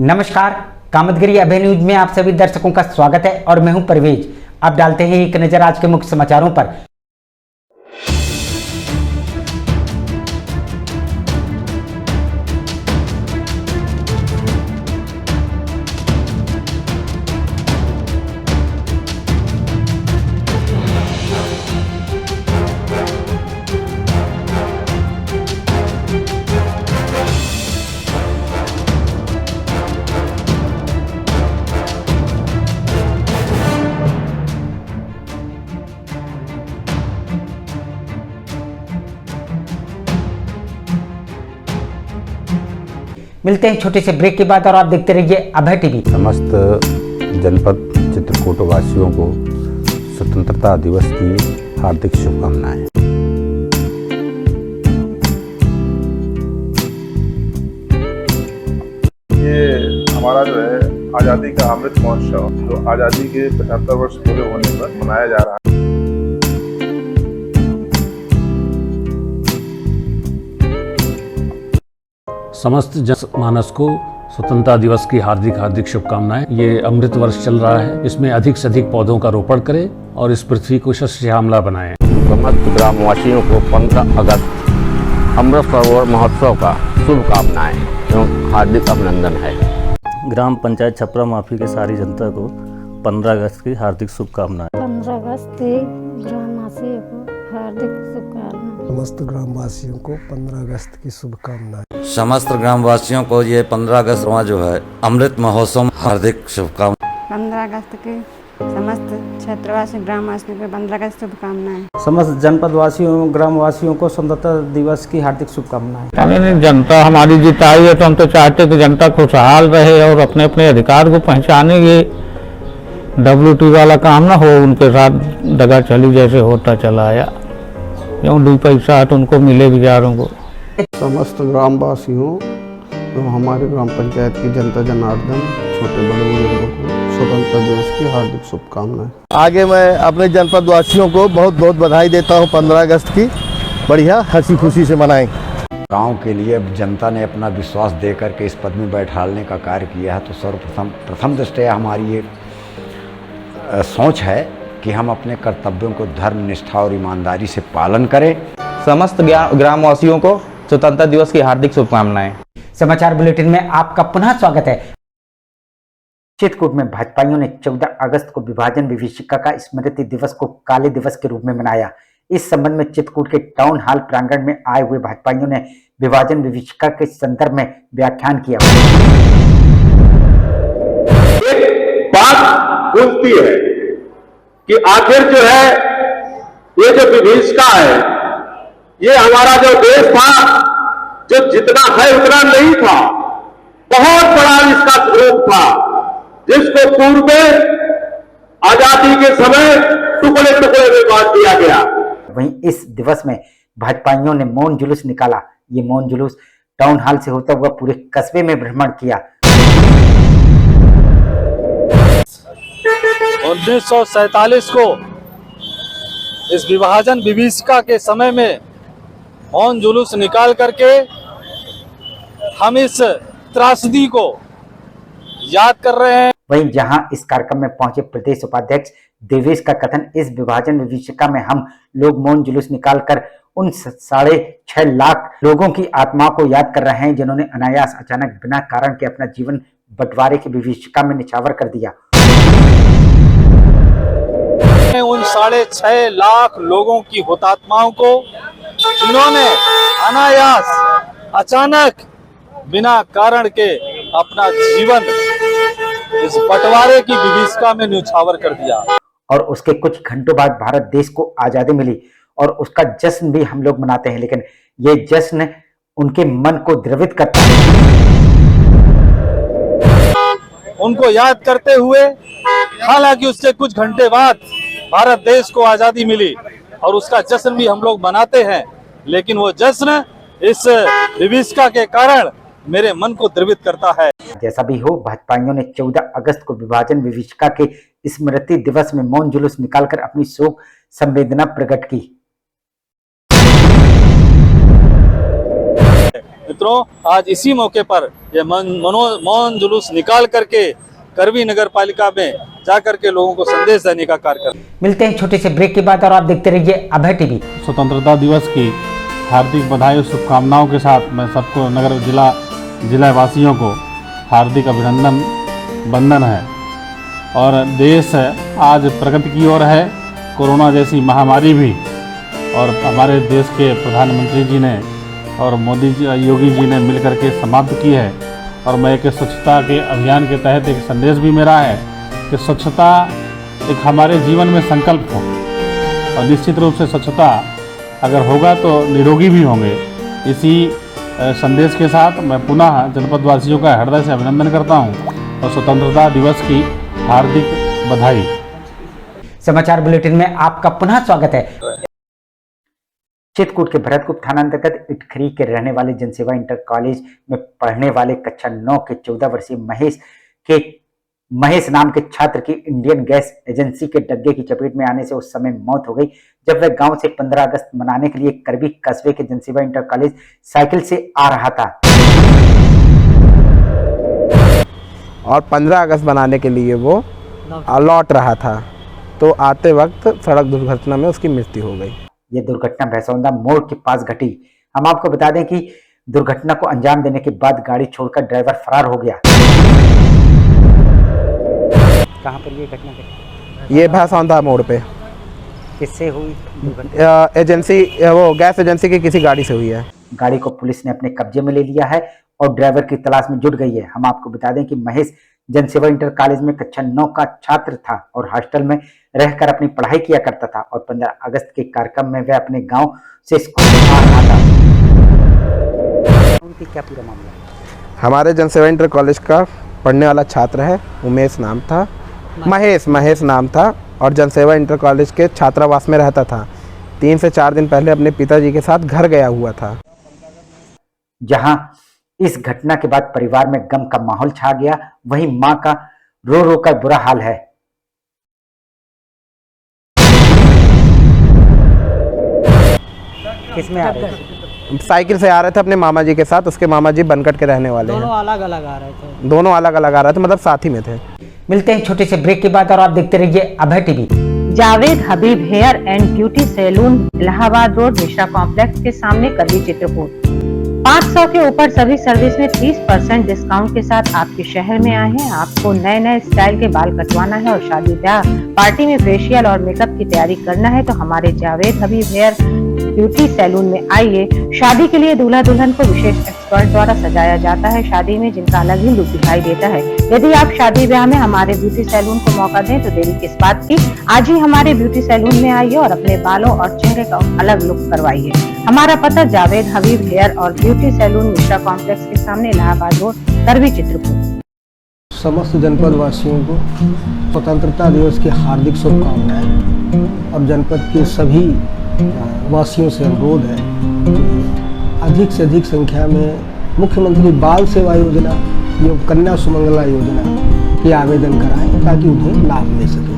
नमस्कार, कामतगिरी अभय न्यूज में आप सभी दर्शकों का स्वागत है और मैं हूं परवेज। अब डालते हैं एक नजर आज के मुख्य समाचारों पर। मिलते हैं छोटे से ब्रेक के बाद और आप देखते रहिए अभय टीवी। समस्त जनपद चित्रकूट वासियों को स्वतंत्रता दिवस की हार्दिक शुभकामनाएं। ये हमारा जो है आज़ादी का अमृत महोत्सव जो आज़ादी के 75 वर्ष पूरे होने पर मनाया जा रहा है। समस्त जनमानस को स्वतंत्रता दिवस की हार्दिक शुभकामनाएं। ये अमृत वर्ष चल रहा है, इसमें अधिक से अधिक पौधों का रोपण करें और इस पृथ्वी को शस्य श्यामला बनाएं। समस्त ग्रामवासियों को 15 अगस्त अमृत सरोवर महोत्सव का शुभकामनाएं एवं हार्दिक अभिनंदन है। ग्राम पंचायत छपरा माफी के सारी जनता को 15 अगस्त की हार्दिक शुभकामनाएं। 15 अगस्त के ग्रामवासियों को हार्दिक शुभकामनाएं। समस्त ग्रामवासियों को 15 अगस्त की शुभकामनाएं। समस्त ग्रामवासियों को ये 15 अगस्त जो है अमृत महोत्सव हार्दिक शुभकामनाएं। 15 अगस्त के समस्त क्षेत्रवासी ग्रामवासियों को 15 अगस्त शुभकामनाएं। समस्त जनपद वासियों ग्रामवासियों को स्वतंत्रता दिवस की हार्दिक शुभकामनाएं। जनता हमारी जिताई है तो हम तो चाहते कि जनता खुशहाल रहे और अपने अपने अधिकार को पहचाने। ये WT वाला काम ना हो, उनके साथ दगा चली जैसे होता चला आया, क्यों 2 पैसा तो उनको मिले बेचारों को। समस्त ग्रामवासियों एवं हमारे ग्राम पंचायत की जनता जनार्दन छोटे बड़े बुजुर्गों को स्वतंत्रता दिवस की हार्दिक शुभकामनाएं। आगे मैं अपने जनपद वासियों को बहुत बहुत बधाई देता हूं। 15 अगस्त की बढ़िया हंसी खुशी से मनाएं। गांव के लिए अब जनता ने अपना विश्वास दे करके इस पद में बैठालने का कार्य किया है, तो सर्वप्रथम दृष्टया हमारी ये सोच है कि हम अपने कर्तव्यों को धर्म निष्ठा और ईमानदारी से पालन करें। समस्त ग्रामवासियों को स्वतंत्रता दिवस की हार्दिक शुभकामनाएं। समाचार बुलेटिन में आपका पुनः स्वागत है। चित्रकूट में भाजपाइयों ने 14 अगस्त को विभाजन विभीषिका का स्मृति दिवस को काले दिवस के रूप में मनाया। इस संबंध में चित्रकूट के टाउन हॉल प्रांगण में आए हुए भाजपाइयों ने विभाजन विभीषिका के संदर्भ में व्याख्यान किया। एक बात पूछती है कि आखिर जो है ये जो विभीषिका है, ये हमारा जो देश था, जो जितना है उतना नहीं था, बहुत बड़ा इसका स्वरूप था, जिसको पूर्व में आजादी के समय टुकड़े टुकड़े में बांट दिया गया। वहीं इस दिवस में भाजपाइयों ने मौन जुलूस निकाला। ये मौन जुलूस टाउन हॉल से होता हुआ पूरे कस्बे में भ्रमण किया। 1947 को इस विभाजन विभीषिका के समय में मौन जुलूस निकाल करके हम इस त्रासदी को याद कर रहे हैं। वहीं जहां इस कार्यक्रम में पहुंचे प्रदेश उपाध्यक्ष देवेश का कथन, इस विभाजन विभीषिका में हम लोग मौन जुलूस निकालकर उन 6.5 लाख लोगों की आत्माओं को याद कर रहे हैं जिन्होंने अनायास अचानक बिना कारण के अपना जीवन बंटवारे की विभीषिका में निछावर कर दिया। उन 6.5 लाख लोगों की हुतात्माओं को जिन्होंने अनायास अचानक बिना कारण के अपना जीवन इस बंटवारे की विभीषिका में न्यौछावर कर दिया। और उसके कुछ घंटों बाद भारत देश को आजादी मिली और उसका जश्न भी हम लोग मनाते हैं, लेकिन ये जश्न उनके मन को द्रवित करता है। उनको याद करते हुए, हालांकि उसके कुछ घंटे बाद भारत देश को आजादी मिली और उसका जश्न भी हम लोग मनाते हैं, लेकिन वो जश्न इस विभीषिका के कारण मेरे मन को द्रवित करता है। जैसा भी हो, भाजपाइयों ने 14 अगस्त को विभाजन विभीषिका के स्मृति दिवस में मौन जुलूस निकालकर अपनी शोक संवेदना प्रकट की। मित्रों, आज इसी मौके पर यह मौन जुलूस निकाल करके करवी नगर पालिका में जाकर के लोगों को संदेश देने का कार्य कर। मिलते हैं छोटे से ब्रेक के बाद और आप देखते रहिए अभय टीवी। स्वतंत्रता दिवस की हार्दिक बधाई और शुभकामनाओं के साथ मैं सबको नगर जिला वासियों को हार्दिक अभिनंदन बंदन है। और देश आज प्रगति की ओर है। कोरोना जैसी महामारी भी और हमारे देश के प्रधानमंत्री जी ने और मोदी जी योगी जी ने मिलकर के समाप्त की है। और मैं एक स्वच्छता के अभियान के तहत एक संदेश भी मेरा है कि स्वच्छता एक हमारे जीवन में संकल्प हो और निश्चित रूप से स्वच्छता अगर होगा तो निरोगी भी होंगे। इसी संदेश के साथ मैं पुनः जनपद वासियों का हृदय से अभिनंदन करता हूं और स्वतंत्रता दिवस की हार्दिक बधाई। समाचार बुलेटिन में आपका पुनः स्वागत है। चित्रकूट के भरतपुर थाना अंतर्गत इटखरी के रहने वाले जनसेवा इंटर कॉलेज में पढ़ने वाले कक्षा 9 के 14 वर्षीय महेश नाम के छात्र की इंडियन गैस एजेंसी के डग्गे की चपेट में आने से उस समय मौत हो गई जब वह गांव से 15 अगस्त मनाने के लिए करबी कस्बे के जनसेवा इंटर कॉलेज साइकिल से आ रहा था और 15 अगस्त मनाने के लिए वो लौट रहा था, तो आते वक्त सड़क दुर्घटना में उसकी मृत्यु हो गई। ये दुर्घटना भैंसौंदा मोड़ के पास घटी। हम आपको बता दें कि दुर्घटना को अंजाम देने के बाद गाड़ी छोड़कर ड्राइवर फरार हो गया। कहां पर ये घटना घटी? ये भैंसौंदा मोड़ पे। किससे हुई? एजेंसी, वो गैस एजेंसी की किसी गाड़ी से हुई है। गाड़ी को पुलिस ने अपने कब्जे में ले लिया है और ड्राइवर की तलाश में जुट गई है। हम आपको बता दें कि महेश जनसेवा इंटर कॉलेज में कक्षा 9 का छात्र था और हॉस्टल में रहकर अपनी पढ़ाई किया करता था और 15 अगस्त के कार्यक्रम में वह अपने गांव से स्कूल आ रहा था। उनकी क्या पूरा मामला है? हमारे जनसेवा इंटर कॉलेज का पढ़ने वाला छात्र है, उमेश नाम था, महेश नाम था और जनसेवा इंटर कॉलेज के छात्रावास में रहता था। 3 से 4 दिन पहले अपने पिताजी के साथ घर गया हुआ था। जहां इस घटना के बाद परिवार में गम का माहौल छा गया, वहीं मां का रो रो कर बुरा हाल है। किसमें आ रहे थे? साइकिल से आ रहे थे अपने मामा जी के साथ। उसके मामा जी बनकट के रहने वाले हैं। दोनों अलग अलग आ रहे थे। दोनों अलग अलग आ रहे थे, मतलब साथ ही में थे। मिलते हैं छोटे से ब्रेक के बाद और आप देखते रहिए Abhay TV. Javed Habib hair and beauty salon, Allahabad road, Mishra complex के सामने, करवी, चित्रकूट। 500 के ऊपर सभी सर्विस में 30% डिस्काउंट के साथ आपके शहर में आए हैं। आपको नए नए स्टाइल के बाल कटवाना है और शादी ब्याह पार्टी में फेशियल और मेकअप की तैयारी करना है तो हमारे Javed Habib hair beauty salon में आइए। शादी के लिए दूल्हा दुल्हन को विशेष एक्सपर्ट द्वारा सजाया जाता है, शादी में जिनका अलग ही लुक दिखाई देता है। यदि आप शादी ब्याह में हमारे ब्यूटी सैलून को मौका दें तो देरी किस बात की, आज ही हमारे ब्यूटी सैलून में आइए और अपने बालों और चेहरे का अलग लुक करवाइए। हमारा पता जावेद हबीब हेयर और ब्यूटी सैलून, मिश्रा कॉम्प्लेक्स के सामने, इलाहाबाद रोड, करवी, चित्रकूट। समस्त जनपद वासियों को स्वतंत्रता दिवस की हार्दिक शुभकामनाएं और जनपद के सभी वासियों से अनुरोध है कि अधिक से अधिक संख्या में मुख्यमंत्री बाल सेवा योजना एवं कन्या सुमंगला योजना के आवेदन कराएं ताकि उन्हें लाभ मिल सके।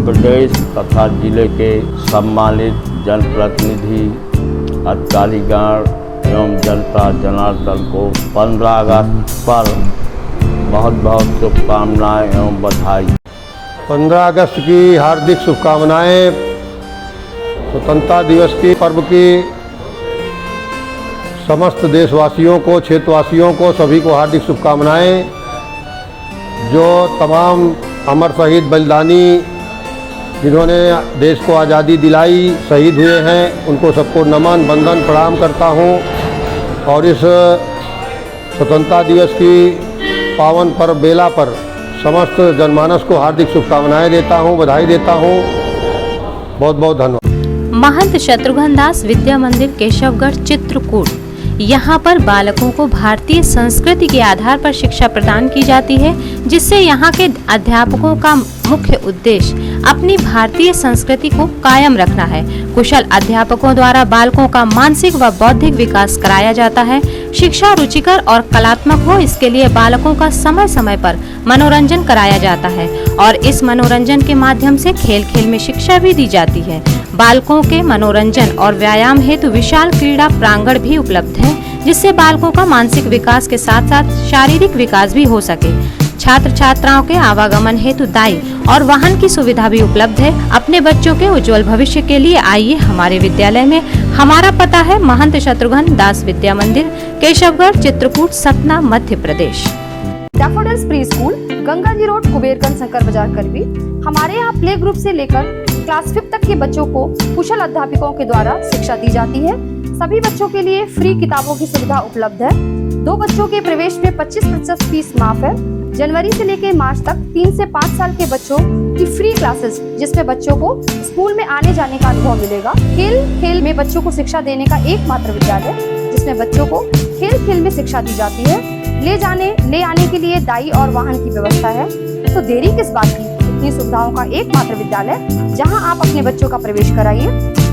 प्रदेश तथा जिले के सम्मानित जनप्रतिनिधि, अधिकारीगण एवं जनता जनार्दन को 15 अगस्त पर बहुत बहुत शुभकामनाएं एवं बधाई। 15 अगस्त की हार्दिक शुभकामनाएं। स्वतंत्रता दिवस की पर्व की समस्त देशवासियों को, क्षेत्रवासियों को, सभी को हार्दिक शुभकामनाएं। जो तमाम अमर शहीद बलिदानी जिन्होंने देश को आज़ादी दिलाई, शहीद हुए हैं, उनको सबको नमन, वंदन, प्रणाम करता हूं और इस स्वतंत्रता दिवस की पावन पर्व बेला पर समस्त जनमानस को हार्दिक शुभकामनाएं देता हूं, बधाई देता हूं। बहुत बहुत धन्यवाद। महंत शत्रुघ्न दास विद्या मंदिर, केशवगढ़, चित्रकूट। यहाँ पर बालकों को भारतीय संस्कृति के आधार पर शिक्षा प्रदान की जाती है, जिससे यहाँ के अध्यापकों का मुख्य उद्देश्य अपनी भारतीय संस्कृति को कायम रखना है। कुशल अध्यापकों द्वारा बालकों का मानसिक व बौद्धिक विकास कराया जाता है। शिक्षा रुचिकर और कलात्मक हो, इसके लिए बालकों का समय समय पर मनोरंजन कराया जाता है और इस मनोरंजन के माध्यम से खेल खेल में शिक्षा भी दी जाती है। बालकों के मनोरंजन और व्यायाम हेतु विशाल क्रीड़ा प्रांगण भी उपलब्ध है, जिससे बालकों का मानसिक विकास के साथ साथ शारीरिक विकास भी हो सके। छात्र छात्राओं के आवागमन हेतु दाई और वाहन की सुविधा भी उपलब्ध है। अपने बच्चों के उज्जवल भविष्य के लिए आइए हमारे विद्यालय में। हमारा पता है महंत शत्रुघ्न दास विद्या मंदिर, Keshavgarh, Chitrakoot, Satna, Madhya Pradesh. Daffodils pre school, Ganga ji road, कुबेरगंज, Shankar बाजार, करवी। हमारे यहाँ प्ले ग्रुप से लेकर क्लास 5 तक के बच्चों को कुशल अध्यापकों के द्वारा शिक्षा दी जाती है। सभी बच्चों के लिए फ्री किताबों की सुविधा उपलब्ध है। 2 बच्चों के प्रवेश में 25% फीस माफ है। जनवरी से लेकर मार्च तक 3 से 5 साल के बच्चों की फ्री क्लासेस, जिसमें बच्चों को स्कूल में आने जाने का अनुभव मिलेगा। खेल में बच्चों को शिक्षा देने का एकमात्र विद्यालय, जिसमें बच्चों को खेल में शिक्षा दी जाती है। ले आने के लिए दाई और वाहन की व्यवस्था है। तो देरी किस बात की, इतनी सुविधाओं का एकमात्र विद्यालय जहां आप अपने बच्चों का प्रवेश कराइए,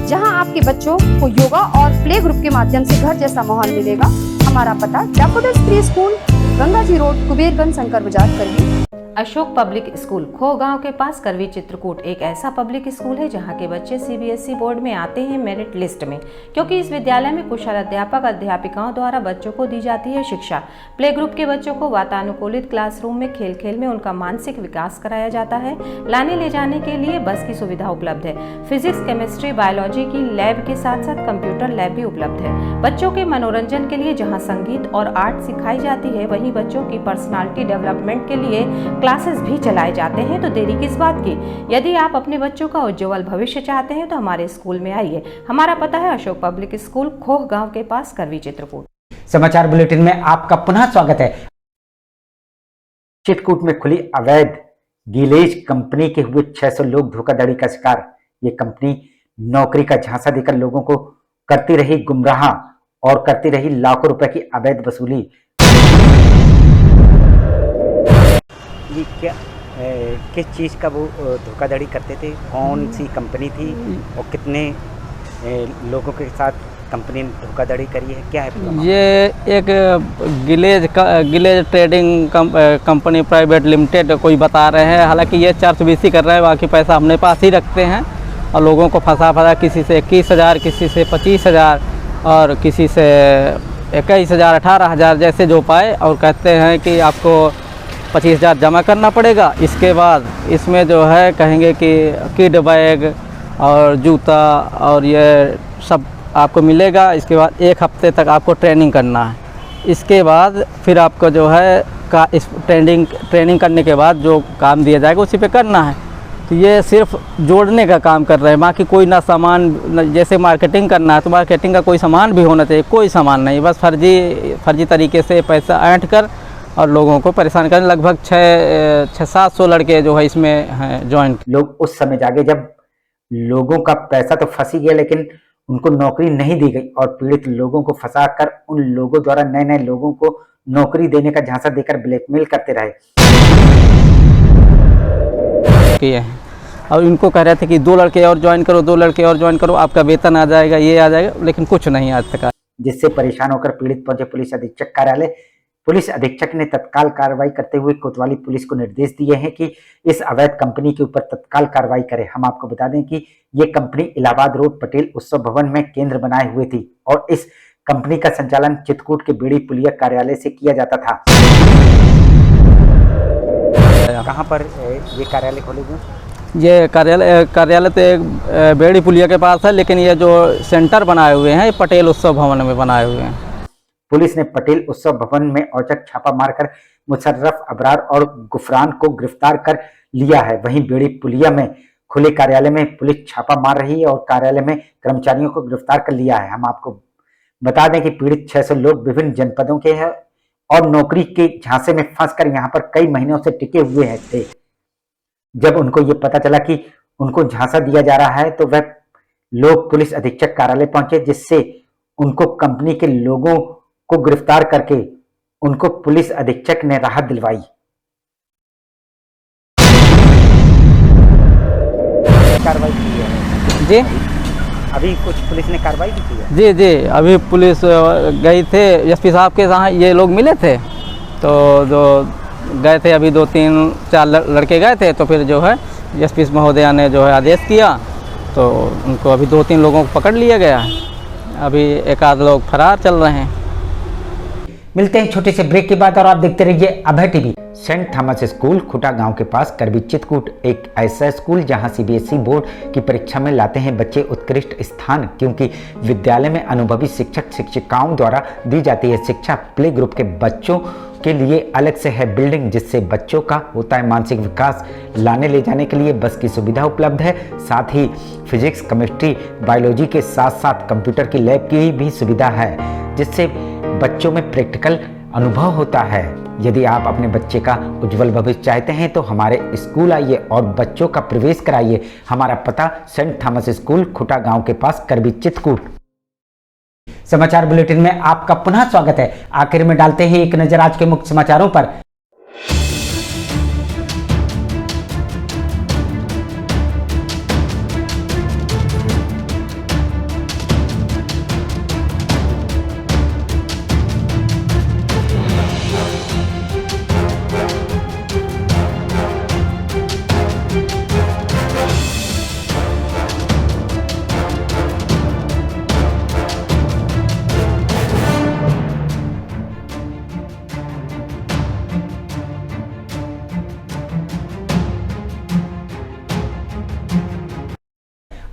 जहां आपके बच्चों को योगा और प्ले ग्रुप के माध्यम से घर जैसा माहौल मिलेगा। हमारा पता daffodils pre school, Ganga ji road, कुबेरगंज, Shankar बाजार, करवी। अशोक पब्लिक स्कूल, खो गांव के पास, करवी, चित्रकूट एक ऐसा पब्लिक स्कूल है जहां के बच्चे सीबीएसई बोर्ड में आते हैं मेरिट लिस्ट में, क्योंकि इस विद्यालय में कुशल अध्यापक अध्यापिकाओं द्वारा बच्चों को दी जाती है शिक्षा। प्ले ग्रुप के बच्चों को वातानुकूलित क्लासरूम में खेल में उनका मानसिक विकास कराया जाता है। लाने ले जाने के लिए बस की सुविधा उपलब्ध है। फिजिक्स, केमिस्ट्री, बायोलॉजी की लैब के साथ साथ कंप्यूटर लैब भी उपलब्ध है। बच्चों के मनोरंजन के लिए जहाँ संगीत और आर्ट सिखाई जाती है, वहीं बच्चों की पर्सनालिटी डेवलपमेंट के लिए क्लासेस भी चलाए जाते हैं। तो देरी किस बात की, यदि आप अपने बच्चों का उज्जवल भविष्य चाहते हैं तो हमारे स्कूल में आइए। हमारा पता है अशोक पब्लिक स्कूल, खोह गांव के पास, करवी, चित्रकूट। समाचार बुलेटिन में आपका पुनः स्वागत है। चित्रकूट में खुली अवैध गिलेज कंपनी के हुए 600 लोग धोखाधड़ी का शिकार। ये कंपनी नौकरी का झांसा देकर लोगों को करती रही गुमराह और करती रही लाखों रुपए की अवैध वसूली। ये क्या किस चीज़ का वो धोखाधड़ी करते थे, कौन सी कंपनी थी और कितने लोगों के साथ कंपनी ने धोखाधड़ी करी है, क्या है? ये एक गिलेज ट्रेडिंग कंपनी प्राइवेट लिमिटेड कोई बता रहे हैं। हालांकि ये चर्चबीसी कर रहे हैं, बाकी पैसा अपने पास ही रखते हैं और लोगों को फंसा किसी से 21,000, किसी से 25,000 और किसी से 21,000, 18,000 जैसे जो पाए, और कहते हैं कि आपको 25,000 जमा करना पड़ेगा। इसके बाद इसमें जो है कहेंगे कि किड बैग और जूता और ये सब आपको मिलेगा। इसके बाद 1 हफ्ते तक आपको ट्रेनिंग करना है। इसके बाद फिर आपको जो है इस ट्रेनिंग करने के बाद जो काम दिया जाएगा उसी पे करना है। तो ये सिर्फ जोड़ने का काम कर रहे हैं, बाकी कोई ना सामान, जैसे मार्केटिंग करना है तो मार्केटिंग का कोई सामान भी होना चाहिए, कोई सामान नहीं, बस फर्जी तरीके से पैसा ऐंठ कर और लोगों को परेशान करें। लगभग 600-700 लड़के जो है इसमें हैं ज्वाइन। लोग उस समय जागे जब लोगों का पैसा तो फंस ही गया, लेकिन उनको नौकरी नहीं दी गई और पीड़ित लोगों को फंसाकर उन लोगों द्वारा नए लोगों को नौकरी देने का झांसा देकर ब्लैकमेल करते रहे। और इनको कह रहे थे कि 2 लड़के और ज्वाइन करो, 2 लड़के और ज्वाइन करो, आपका वेतन आ जाएगा, ये आ जाएगा, लेकिन कुछ नहीं आज तक। जिससे परेशान होकर पीड़ित पहुंचे पुलिस अधीक्षक कार्यालय। पुलिस अधीक्षक ने तत्काल कार्रवाई करते हुए कोतवाली पुलिस को निर्देश दिए हैं कि इस अवैध कंपनी के ऊपर तत्काल कार्रवाई करे। हम आपको बता दें कि ये कंपनी इलाहाबाद रोड पटेल उत्सव भवन में केंद्र बनाए हुए थी और इस कंपनी का संचालन चित्रकूट के बेड़ी पुलिया कार्यालय से किया जाता था। कहाँ पर ये कार्यालय खोले गए? ये कार्यालय तो बेड़ी पुलिया के पास है, लेकिन ये जो सेंटर बनाए हुए हैं पटेल उत्सव भवन में बनाए हुए हैं। पुलिस ने पटेल उत्सव भवन में औचक छापा मारकर मुशर्रफ, अबरार और गुफरान को गिरफ्तार कर लिया है। वहीं बेड़ी पुलिया में खुले कार्यालय में पुलिस छापा मार रही है और कार्यालय में कर्मचारियों को गिरफ्तार कर लिया है। हम आपको बता दें कि पीड़ित 600 लोग विभिन्न जनपदों के हैं और नौकरी के झांसे में फंसकर यहाँ पर कई महीनों से टिके हुए थे। जब उनको ये पता चला कि उनको झांसा दिया जा रहा है तो वह लोग पुलिस अधीक्षक कार्यालय पहुंचे, जिससे उनको कंपनी के लोगों को गिरफ्तार करके उनको पुलिस अधीक्षक ने राहत दिलवाई। कार्रवाई की है जी, अभी कुछ पुलिस ने कार्रवाई भी की है। जी जी, अभी पुलिस गई थे, एसपी साहब के यहाँ ये लोग मिले थे, तो जो गए थे अभी 2-3-4 लड़के गए थे, तो फिर जो है एसपी महोदया ने जो है आदेश किया तो उनको अभी 2-3 लोगों को पकड़ लिया गया है। अभी एक आध लोग फरार चल रहे हैं। मिलते हैं छोटे से ब्रेक के बाद और आप देखते रहिए Abhay TV. Saint Thomas school खुटा गांव के पास करबी चित्रकूट एक ऐसा स्कूल जहां सीबीएसई बोर्ड की परीक्षा में लाते हैं बच्चे उत्कृष्ट स्थान, क्योंकि विद्यालय में अनुभवी शिक्षक शिक्षिकाओं द्वारा दी जाती है शिक्षा। प्ले ग्रुप के बच्चों के लिए अलग से है बिल्डिंग, जिससे बच्चों का होता है मानसिक विकास। लाने ले जाने के लिए बस की सुविधा उपलब्ध है, साथ ही फिजिक्स, केमिस्ट्री, बायोलॉजी के साथ साथ कंप्यूटर की लैब की भी सुविधा है, जिससे बच्चों में प्रैक्टिकल अनुभव होता है। यदि आप अपने बच्चे का उज्जवल भविष्य चाहते हैं तो हमारे स्कूल आइए और बच्चों का प्रवेश कराइए। हमारा पता सेंट थॉमस स्कूल खुटा गांव के पास करबी चित्रकूट। समाचार बुलेटिन में आपका पुनः स्वागत है। आखिर में डालते हैं एक नजर आज के मुख्य समाचारों पर।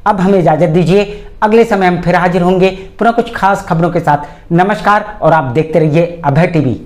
अब हमें इजाजत दीजिए, अगले समय हम फिर हाजिर होंगे पुनः कुछ खास खबरों के साथ। नमस्कार और आप देखते रहिए अभय टीवी।